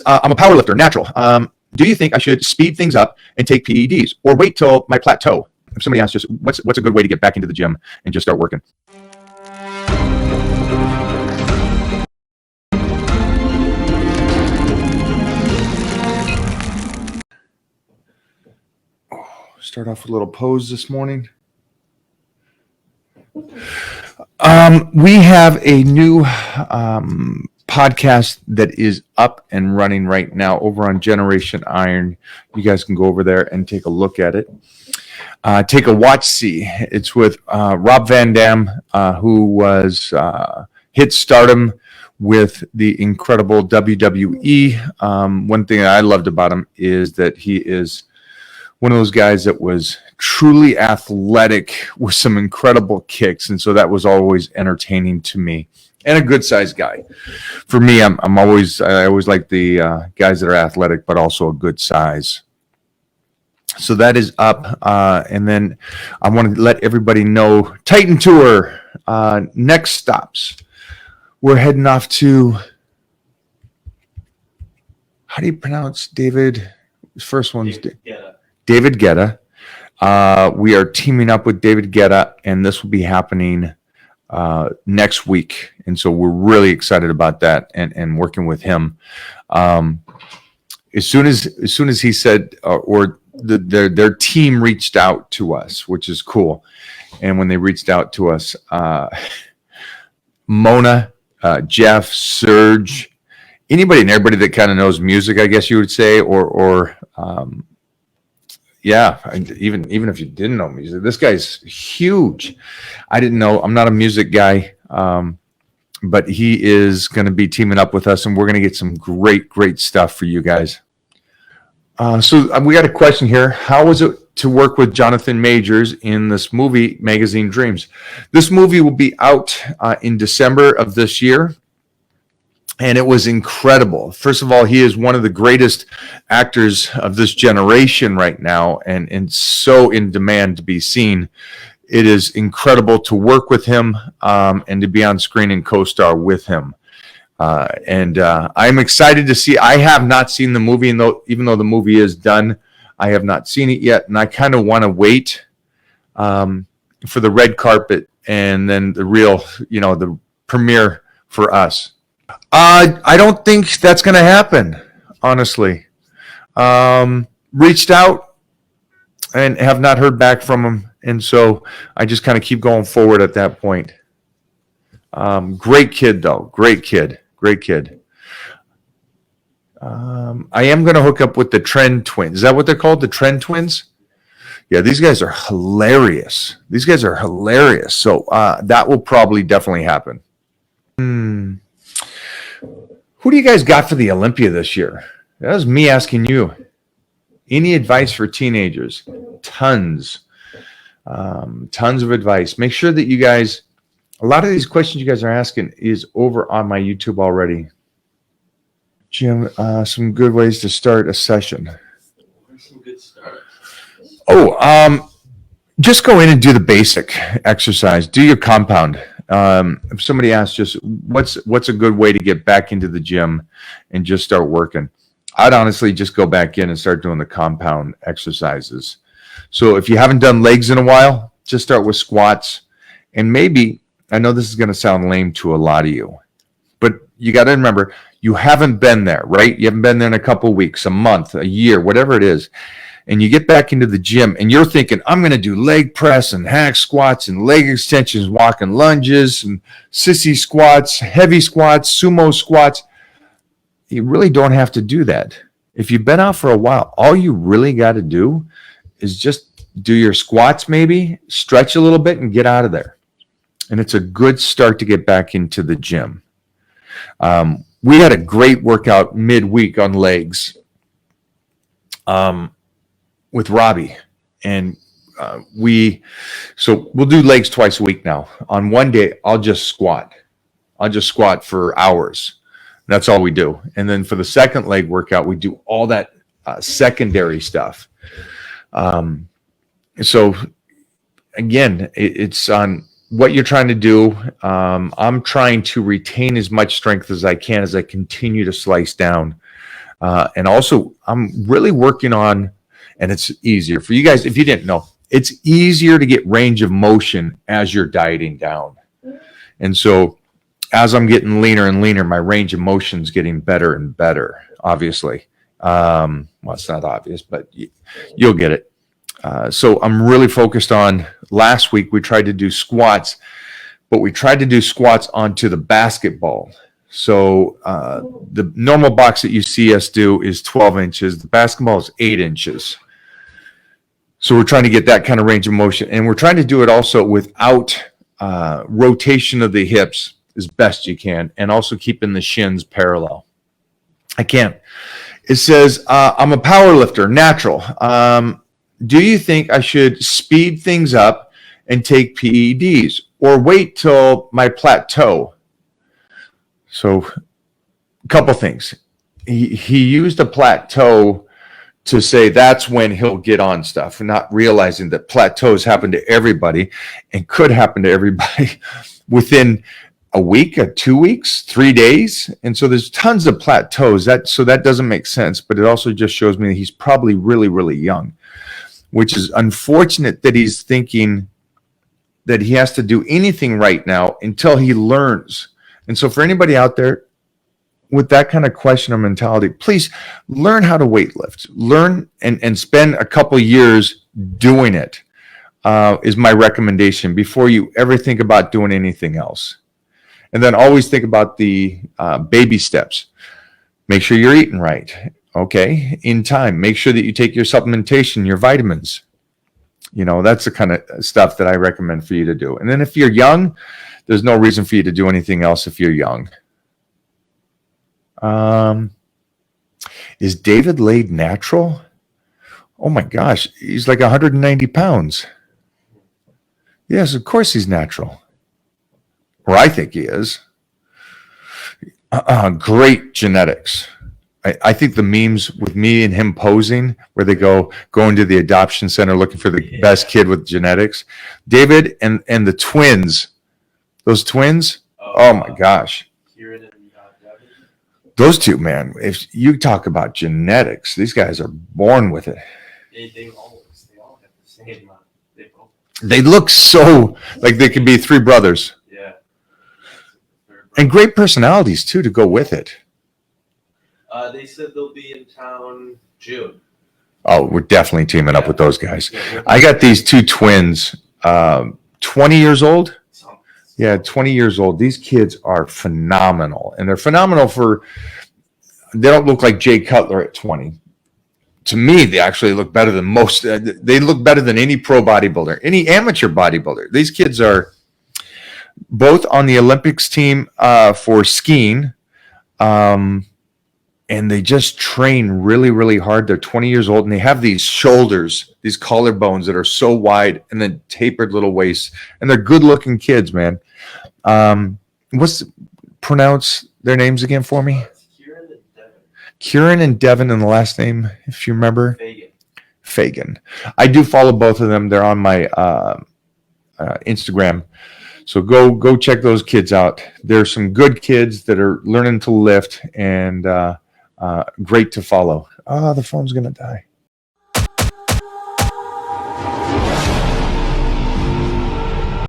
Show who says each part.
Speaker 1: I'm a power lifter, natural. Do you think I should speed things up and take PEDs or wait till my plateau? If somebody asks just what's a good way to get back into the gym and just start working? Start off with a little pose this morning. We have a new podcast that is up and running right now over on Generation Iron. You guys can go over there and take a look at it. Take a watch see. It's with Rob Van Dam, who was hit stardom with the incredible WWE. One thing I loved about him is that he is one of those guys that was truly athletic with some incredible kicks, and so that was always entertaining to me. And a good sized guy. For me, I always like the guys that are athletic but also a good size. So that is up, and then I want to let everybody know Titan Tour next stops. We're heading off to, how do you pronounce David? His first one's David Guetta. We are teaming up with David Guetta, and this will be happening next week. And so we're really excited about that and working with him. As soon as he said, their team reached out to us, which is cool. And when they reached out to us, Mona, Jeff, Serge, anybody and everybody that kind of knows music, I guess you would say, yeah, even if you didn't know music, this guy's huge. I didn't know. I'm not a music guy, but he is going to be teaming up with us, and we're going to get some great stuff for you guys. So we got a question here. How was it to work with Jonathan Majors in this movie, Magazine Dreams? This movie will be out in December of this year. And it was incredible. First of all, he is one of the greatest actors of this generation right now, and so in demand to be seen. It is incredible to work with him and to be on screen and co-star with him. And I'm excited to see. I have not seen the movie, even though the movie is done, I have not seen it yet, and I kind of want to wait for the red carpet and then the real, the premiere for us. I don't think that's going to happen, honestly. Reached out and have not heard back from him, and so I just kind of keep going forward at that point. Great kid, though. Great kid. I am going to hook up with the Trend Twins. Is that what they're called, the Trend Twins? Yeah, these guys are hilarious. So that will probably definitely happen. Who do you guys got for the Olympia this year? That was me asking you. Any advice for teenagers? Tons of advice. Make sure that you guys, a lot of these questions you guys are asking is over on my YouTube already. Jim, some good ways to start a session.
Speaker 2: Some good starts.
Speaker 1: Just go in and do the basic exercise. Do your compound. If somebody asks just what's a good way to get back into the gym and just start working, I'd honestly just go back in and start doing the compound exercises. So if you haven't done legs in a while, just start with squats. And maybe, I know this is going to sound lame to a lot of you, but you got to remember, you haven't been there, right? You haven't been there in a couple of weeks, a month, a year, whatever it is. And you get back into the gym and you're thinking, I'm going to do leg press and hack squats and leg extensions, walking lunges and sissy squats, heavy squats, sumo squats. You really don't have to do that. If you've been out for a while, all you really got to do is just do your squats, maybe stretch a little bit and get out of there. And it's a good start to get back into the gym. We had a great workout midweek on legs. With Robbie, and we'll do legs twice a week now. On one day, I'll just squat for hours. That's all we do. And then for the second leg workout, we do all that secondary stuff. So again, it's on what you're trying to do. I'm trying to retain as much strength as I can as I continue to slice down. And also, I'm really working on, and it's easier for you guys, if you didn't know, it's easier to get range of motion as you're dieting down. And so as I'm getting leaner and leaner, my range of motion is getting better and better, obviously. Well, it's not obvious, but you'll get it. So I'm really focused on, last week we tried to do squats, but we tried to do squats onto the basketball. So the normal box that you see us do is 12 inches. The basketball is 8 inches. So we're trying to get that kind of range of motion. And we're trying to do it also without rotation of the hips as best you can, and also keeping the shins parallel. I can't. It says, I'm a power lifter, natural. Do you think I should speed things up and take PEDs or wait till my plateau? So a couple things. He used a plateau to say that's when he'll get on stuff, and not realizing that plateaus happen to everybody and could happen to everybody within a week, 2 weeks, 3 days. And so there's tons of plateaus. So that doesn't make sense, but it also just shows me that he's probably really, really young, which is unfortunate that he's thinking that he has to do anything right now until he learns. And so for anybody out there with that kind of question or mentality, please learn how to weightlift. Learn and spend a couple years doing it, is my recommendation before you ever think about doing anything else. And then always think about the baby steps. Make sure you're eating right, okay, in time. Make sure that you take your supplementation, your vitamins. You know, that's the kind of stuff that I recommend for you to do. And then if you're young, there's no reason for you to do anything else if you're young. Is David Lade natural? Oh my gosh, he's like 190 pounds. Yes, of course he's natural. Or I think he is. Great genetics. I think the memes with me and him posing, where they go into the adoption center looking for the best kid with genetics. David and the twins, those twins, oh my gosh. Those two, man, if you talk about genetics, these guys are born with it.
Speaker 2: They all have the same.
Speaker 1: They look so like they could be 3 brothers.
Speaker 2: Yeah.
Speaker 1: And great personalities, too, to go with it.
Speaker 2: They said they'll be in town June.
Speaker 1: Oh, we're definitely teaming up with those guys. I got these 2 twins, 20 years old. Yeah, 20 years old. These kids are phenomenal. And they're phenomenal they don't look like Jay Cutler at 20. To me, they actually look better than most. They look better than any pro bodybuilder, any amateur bodybuilder. These kids are both on the Olympics team for skiing. And they just train really, really hard. They're 20 years old, and they have these shoulders, these collarbones that are so wide, and then tapered little waists. And they're good-looking kids, man. Pronounce their names again for me? Kieran and Devin, and the last name, if you remember? Fagan. I do follow both of them. They're on my Instagram. So go check those kids out. There's some good kids that are learning to lift, and great to follow. The phone's going to die.